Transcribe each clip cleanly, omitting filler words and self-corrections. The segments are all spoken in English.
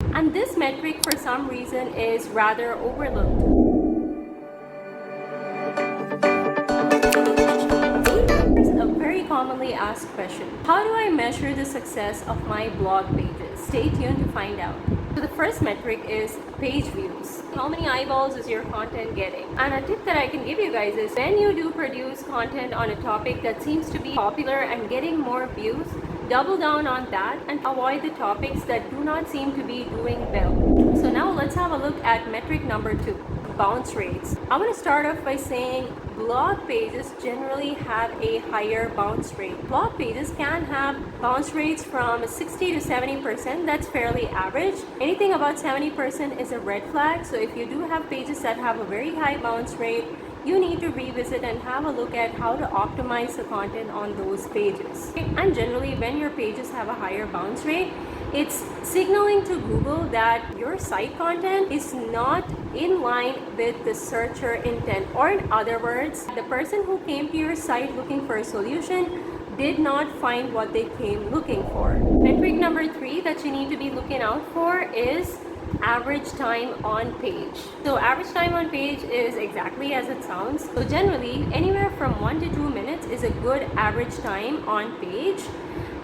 And this metric for some reason is rather overlooked. Here's a very commonly asked question. How do I measure the success of my blog pages? Stay tuned to find out. So the first metric is page views. How many eyeballs is your content getting? And a tip that I can give you guys is when you do produce content on a topic that seems to be popular and getting more views, double down on that and avoid the topics that do not seem to be doing well. So now let's have a look at metric number 2, bounce rates. I'm going to start off by saying blog pages generally have a higher bounce rate. Blog pages can have bounce rates from 60 to 70%. That's fairly average. Anything about 70% is a red flag. So if you do have pages that have a very high bounce rate, you need to revisit and have a look at how to optimize the content on those pages. And generally, when your pages have a higher bounce rate, it's signaling to Google that your site content is not in line with the searcher intent, or in other words, the person who came to your site looking for a solution did not find what they came looking for. Metric number 3 that you need to be looking out for is average time on page. So average time on page is exactly as it sounds. So generally anywhere from 1 to 2 minutes is a good average time on page,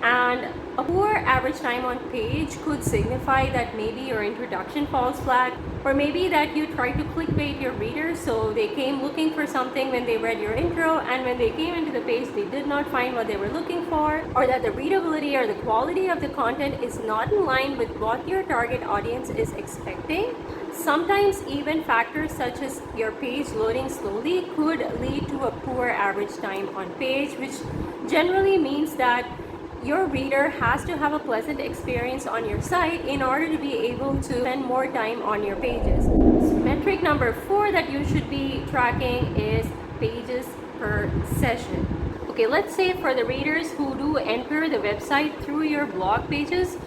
and a poor average time on page could signify that maybe your introduction falls flat, or maybe that you try to clickbait your readers, so they came looking for something when they read your intro, and when they came into the page they did not find what they were looking for, or that the readability or the quality of the content is not in line with what your target audience is expecting. Sometimes even factors such as your page loading slowly could lead to a poor average time on page, which generally means that your reader has to have a pleasant experience on your site in order to be able to spend more time on your pages. Metric number 4 that you should be tracking is pages per session. Okay, let's say for the readers who do enter the website through your blog pages,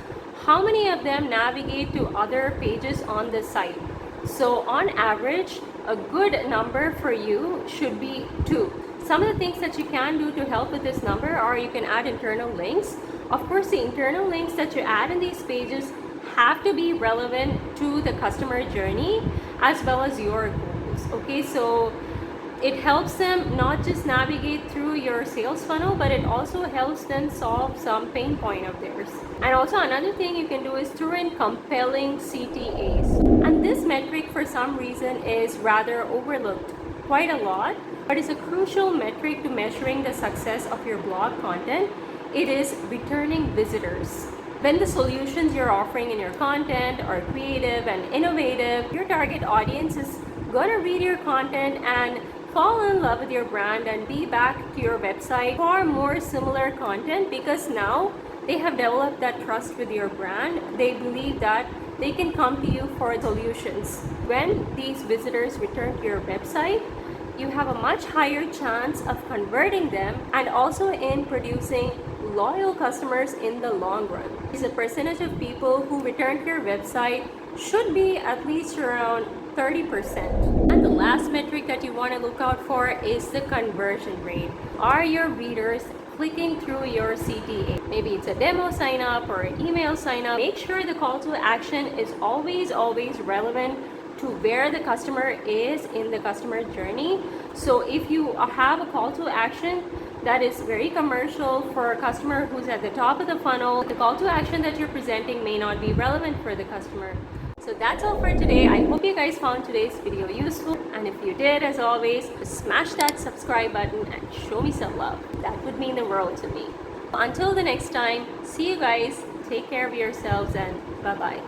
how many of them navigate to other pages on the site? So on average, a good number for you should be 2. Some of the things that you can do to help with this number are you can add internal links. Of course, the internal links that you add in these pages have to be relevant to the customer journey as well as your goals. Okay, so it helps them not just navigate through your sales funnel, but it also helps them solve some pain point of theirs. And also another thing you can do is throw in compelling CTAs. And this metric for some reason is rather overlooked quite a lot, but it's a crucial metric to measuring the success of your blog content. It is returning visitors. When the solutions you're offering in your content are creative and innovative, your target audience is going to read your content and fall in love with your brand and be back to your website for more similar content, because now they have developed that trust with your brand. They believe that they can come to you for solutions. When these visitors return to your website, you have a much higher chance of converting them and also in producing loyal customers in the long run. The percentage of people who return to your website should be at least around 30%. And the last metric that you want to look out for is the conversion rate. Are your readers clicking through your CTA? Maybe it's a demo sign up or an email sign up. Make sure the call to action is always relevant to where the customer is in the customer journey. So if you have a call to action that is very commercial for a customer who's at the top of the funnel, the call to action that you're presenting may not be relevant for the customer. So that's all for today. I hope you guys found today's video useful, and if you did, as always, smash that subscribe button and show me some love. That would mean the world to me. Until the next time, see you guys, take care of yourselves, and bye-bye.